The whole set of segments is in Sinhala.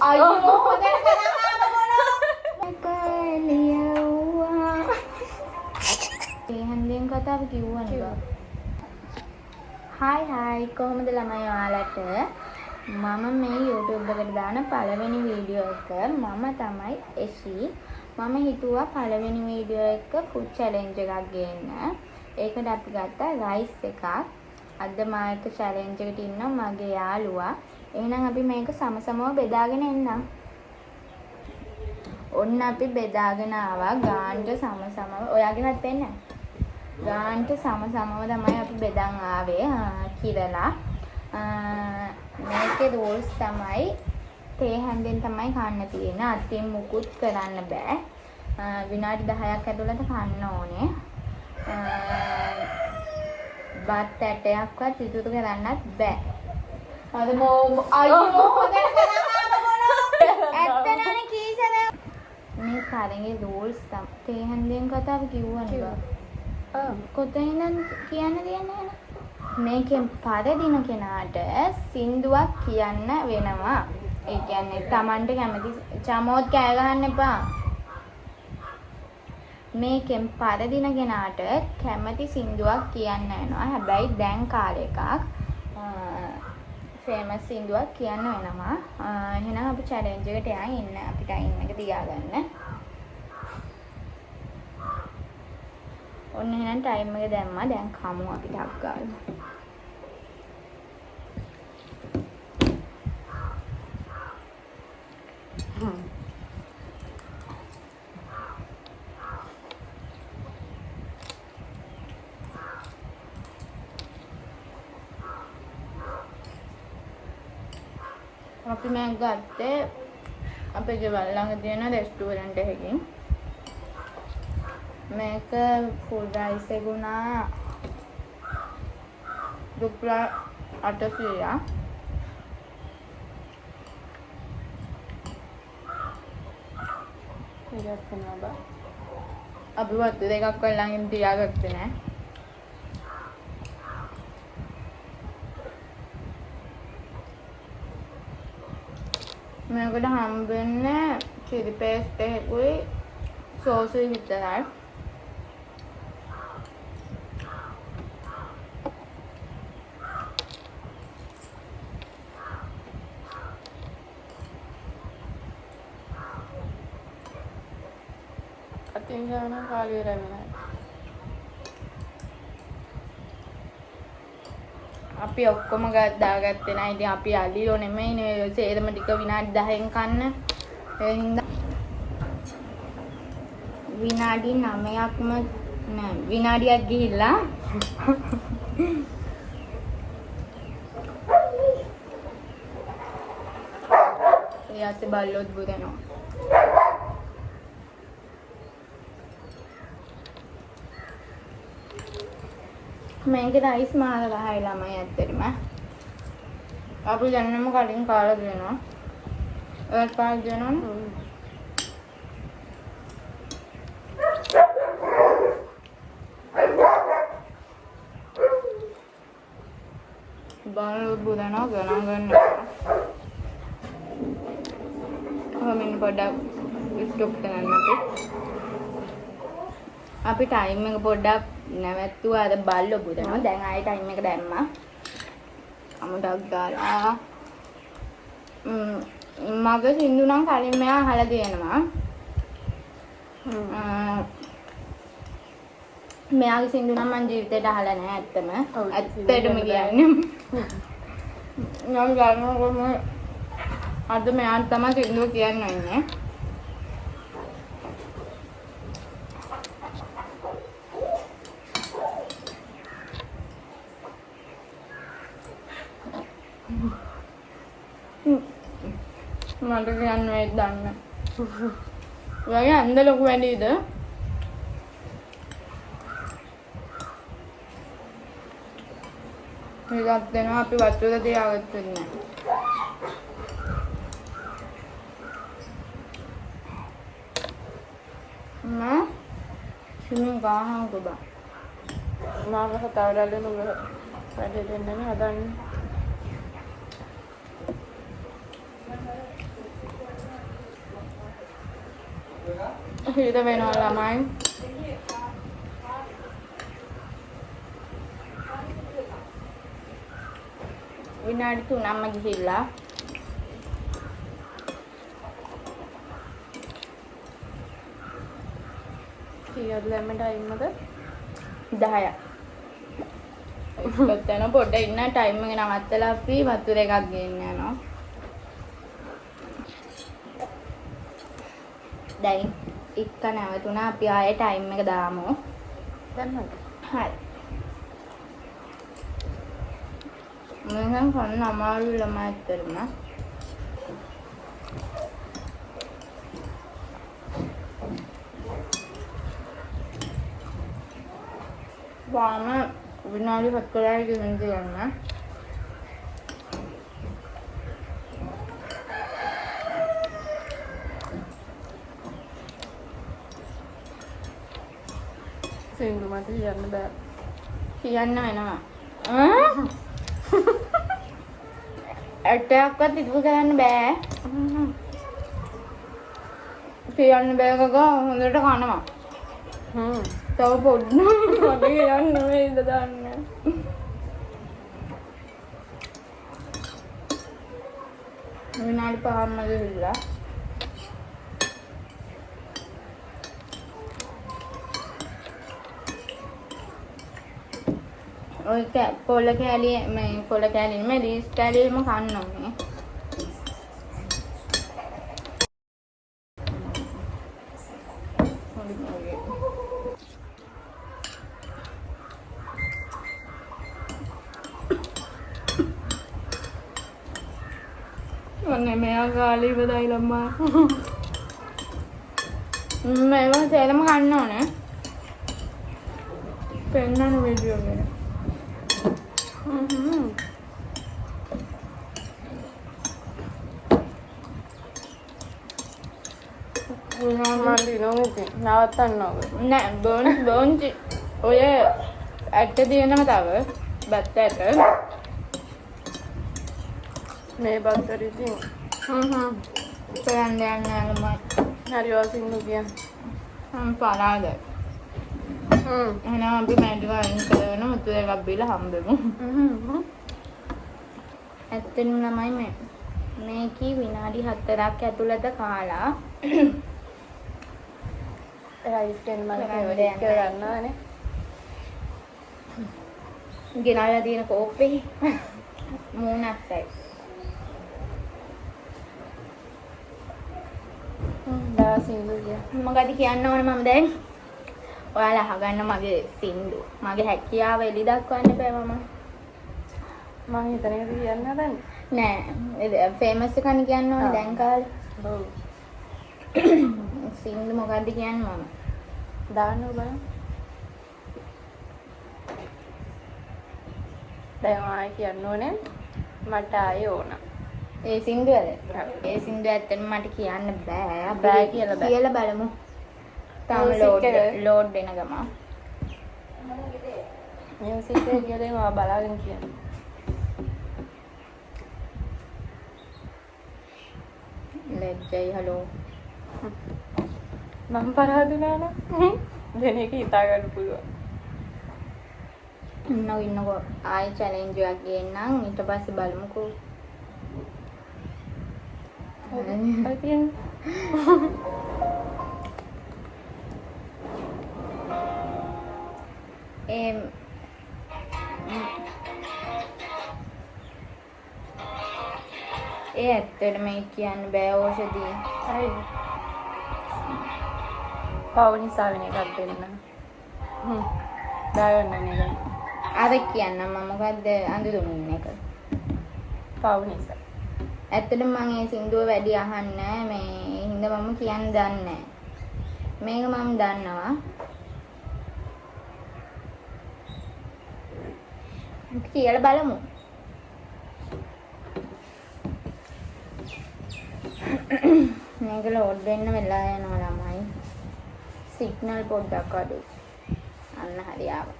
අයියෝ හොඳට කරා මොනවා ඒ හන්දෙන් කතාව කිව්වනේ හායි කොහොමද ළමයි ඔයාලට මම මේ YouTube එකට දාන පළවෙනි වීඩියෝ එක මම තමයි එෂි මම හිතුවා පළවෙනි වීඩියෝ එක ෆුඩ් චැලෙන්ජ් එකක් ගේන්න ඒකට අපි ගත්තා රයිස් එකක් අද මාක චැලෙන්ජ් එකට ඉන්නවා මගේ යාළුවා එහෙනම් අපි මේක සමසමව බෙදාගෙන එන්නම් ඔන්න අපි බෙදාගෙන ආවා ගාන්ට සමසමව ඔයාගෙනත් එන්න ගාන්ට සමසමව තමයි අපි බෙදන් ආවේ කිරලා මේකේ රූල්ස් තමයි තේ හැන්දෙන් තමයි කන්න තියෙන්නේ අතින් මුකුත් කරන්න බෑ විනාඩි 10ක් ඇතුළත කන්න ඕනේ බත් ඇටයක්වත් ඉතුරු කරන්නත් බෑ අද අයියෝ හොඳට කරා ඇත්තනේ කීසර මේ කාරණේ රූල්ස් තේ හැන්දෙන් කතාව කිව්වනේ කොතනින්ද කියන්න දෙන්නේ මේකෙන් පරදින කෙනාට සින්දුවක් කියන්න වෙනවා. ඒ කියන්නේ Tamanට කැමති චමෝත් කෑ ගහන්න එපා. මේකෙන් පරදින කෙනාට කැමති සින්දුවක් කියන්න වෙනවා. හැබැයි දැන් කාලේ එකක් ෆේමස් සින්දුවක් කියන්න වෙනවා. එහෙනම් අපි චැලෙන්ජ් එකට යන් ඉන්න අපි ටයිම් එක තියාගන්න. ඔන්න එහෙනම් ටයිම් එක දැම්මා. දැන් කමු අපි ටක් ගාලා. අපි මම ගත්තේ අපේ ගෙවල් ළඟ තියෙන රෙස්ටුරන්ට් එකකින් මේක ෆුල් රයිස් එගුණා රුපියල් 800ක් ඉතින් කනවා අපි වත් දෙකක් ළඟින් තියාගත්තේ නෑ මේකට හම්බෙන්නේ චිලි පේස්ට් එකකුයි සෝසුයි විතරයි. අතින් ගාන කාලේ රැවෙනවා. අපි ඔක්කොම දාගත්තේ නැහැ. ඉතින් අපි අලියෝ නෙමෙයිනේ. සේරම ටික විනාඩි 10න් කන්න. ඒ හින්දා විනාඩි 9ක්ම නෑ විනාඩියක් ගිහිල්ලා ඊයස්සේ බල්ලොත් බුදනවා. මේකේ රයිස් මාර ගහයි ළමයි ඇත්තටම. අපි දැන්නම කලින් කාලා දෙනවා. ඒත් පාස් දෙනවනේ. බල්ලොත් බුදනවා ගණන් ගන්න. මෙන්න පොඩ්ඩක් ස්ටොප් කරන්න අපි ටයිම් එක පොඩ්ඩක් නැවැත්තුවා අර බල්ලෝ බුදනවා. දැන් ආයෙ ටයිම් එක දැම්මා. අමුඩක් ගාලා මගේ සින්දු නම් කලින් මෙයා අහලා තියෙනවා. මෙයාගේ සින්දු නම් මම ජීවිතේට අහලා නැහැ ඇත්තම. ඇත්තටම කියන්නේ. මම ගන්නකොම අද මෙයාට තමයි සින්දුව කියන්න ඉන්නේ. මට කියන්න වෙයි දන්න. ඔයාගේ අන්ද ලොකු වැඩිද? මේකත් දෙනවා අපි වතුර තියාගත්තේ නෑ. මම සිමින් ගාහන් ගොබා. මාව හතරවලු නුඹ වැඩ දෙන්නේ හදන්නේ. හිත වෙනවා ළමයි. විනාඩි 3ක්ම ගිහිල්ලා. කීයද දැම්ම ටයිම් එක? 10ක්. ඉස්සෙල්ලා පොඩ්ඩක් ඉන්න ටයිම් එක නවත්තලා අපි වතුර එකක් ගෙන්න යනවා. දැන් එක්ක නැවතුණා අපි ආයේ ටයිම් එක දාමු. දැම්මද? හරි. මම කන්න අමාරු ළමයි ඇත්තටම. වාම විනාඩි 4යි ගෙන් දෙන්න. සින්දු මට කියන්න බෑ. කියන්න වෙනවා. ඇටයක්වත් ඉතුරු කරන්න බෑ. කියන්න බෑ කකා හොඳට කනවා. තව පොඩ්ඩක් මට කියන්න නෙමෙයිද දන්නේ. විනාඩි 5ක්ම ගිහිල්ලා. ඔය කොළ කෑලි මේ කොළ කෑලි නෙමෙයි රීස් කෑලිම කන්න ඕනේ. ඔන්නේ මෙයා කාලේ ඉවදයි ළමා. මේවා තේරම ගන්න ඕනේ. පෙන්නන වීඩියෝ එක. නවත්තන්න ඕක. නෑ බෝන්චි ඔය ඇට දිනනම තව බත් ඇට. මේ බත්තර ඉතින් කරන්න යන්න ළමයි. හරි ඔසින්දු කියන්න. පරාද. එහෙනම් අපි මැඩි වයින් කරගෙන මුතු එකක් බීලා හම්බෙමු. ඇත්තටම ළමයි මේකී විනාඩි 4ක් ඇතුළත කාලා රයිස් කැන් මල ෆේවරිට් කරගන්නවානේ. ගෙනල්ලා තියෙන කෝප්පේ මූණක්යි. දා සින්දු කිය. මොකද කියන්න ඕනේ මම දැන්? ඔයාලා අහගන්න මගේ සින්දු. මගේ හැකියාව එලි දක්වන්න බෑ මම. මම හිතන එක කියන්න හදන්නේ. නෑ ෆේමස් එකක් කියන්න ඕනේ දැන් කාලේ. ඔව්. සින්දු මොකද්ද කියන්නේ මම? දාන්න බලන්න. දැන් ආයි කියන්න ඕනේ මට ආයේ ඕන. ඒ සින්දුවද? ඒ සින්දුව ඇත්තටම මට කියන්න බෑ. බෑ කියලා බෑ. කියලා බලමු. තාම ලෝඩ් වෙන ගම. මියුසික් එක කියලා මම බලාගෙන කියන්න. ලැජ්ජයි හලෝ. මම පරාදුනා නම් දෙන එක හිතා ගන්න පුළුවන්. ඉන්නකෝ ආයි චැලෙන්ජ් එකක් ගේන්නම් ඊට පස්සේ බලමුකෝ. හරි කියන්න. ඒ ඇත්තට මේ කියන්න බෑ ඕෂදී. හරිද? පව නිසා වෙන එකක් දෙන්න. දාගන්න නේද? අර කියන්න මම මොකද්ද අඳුරුමින් එක. පව නිසා. ඇත්තටම මම මේ සින්දුව වැඩි අහන්නේ මේ හින්දා මම කියන්න දන්නේ මේක මම දන්නවා. කියලා බලමු. මේක ලෝඩ් වෙන්න වෙලා යනවා ළමයි. සිග්නල් පොඩ්ඩක් අඩුයි. අන්න හරි ආවා.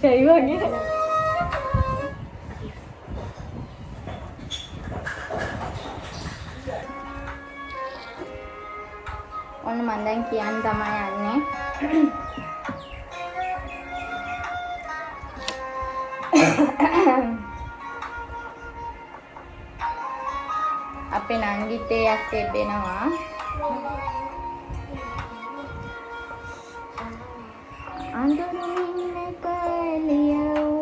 ජයි වගේ. ඔන්න මම දැන් කියන්න තමයි යන්නේ. අපේ නංගිත් ඒ ඇස්සේ බෙනවා. අඳුරින් කලියුවා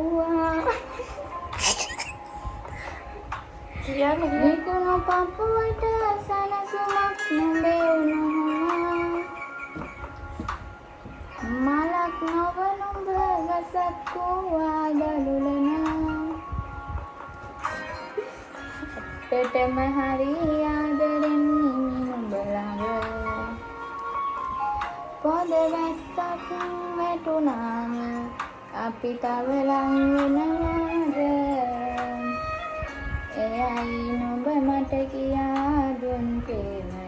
කියන්නේ විකුණු පපුවට සනසුමක් නුඹේ මලක් නොව නුඹ ගසක් වූවා දළුලනා පෙටම හරි ආදරෙන් නුඹ ළඟ පොද වැස්සක් වැටුණාම අපි තව ලං වෙනවාද එයයි නුඹ මට කියා දුන් ප්‍රේමය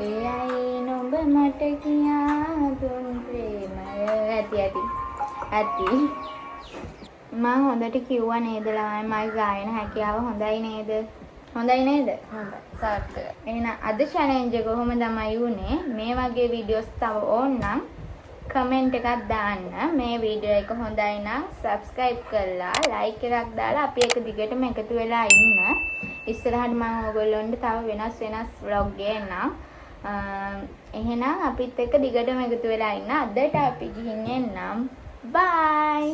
එයයි නුඹ මට කියා දුන් ප්‍රේමය ඇති මම හොඳට කිව්වා නේද ළමයි මගේ ගායන හැකියාව හොඳයි නේද හොඳයි සාර්ථක. එහෙනම් අද චැලෙන්ජ් එක කොහොම තමයි වුනේ මේ වගේ වීඩියෝස් තව ඕනනම් කමෙන්ට් එකක් දාන්න මේ වීඩියෝ එක හොඳයි නම් subscribe කරලා like එකක් දාලා අපි එක දිගටම එකතු වෙලා ඉන්න ඉස්සරහට මම ඔයගොල්ලොන්ට තව වෙනස් vlog ගේන්නම් එහෙනම් අපිත් එක්ක දිගටම එකතු වෙලා ඉන්න අදට අපි ගිහින් එන්නම් bye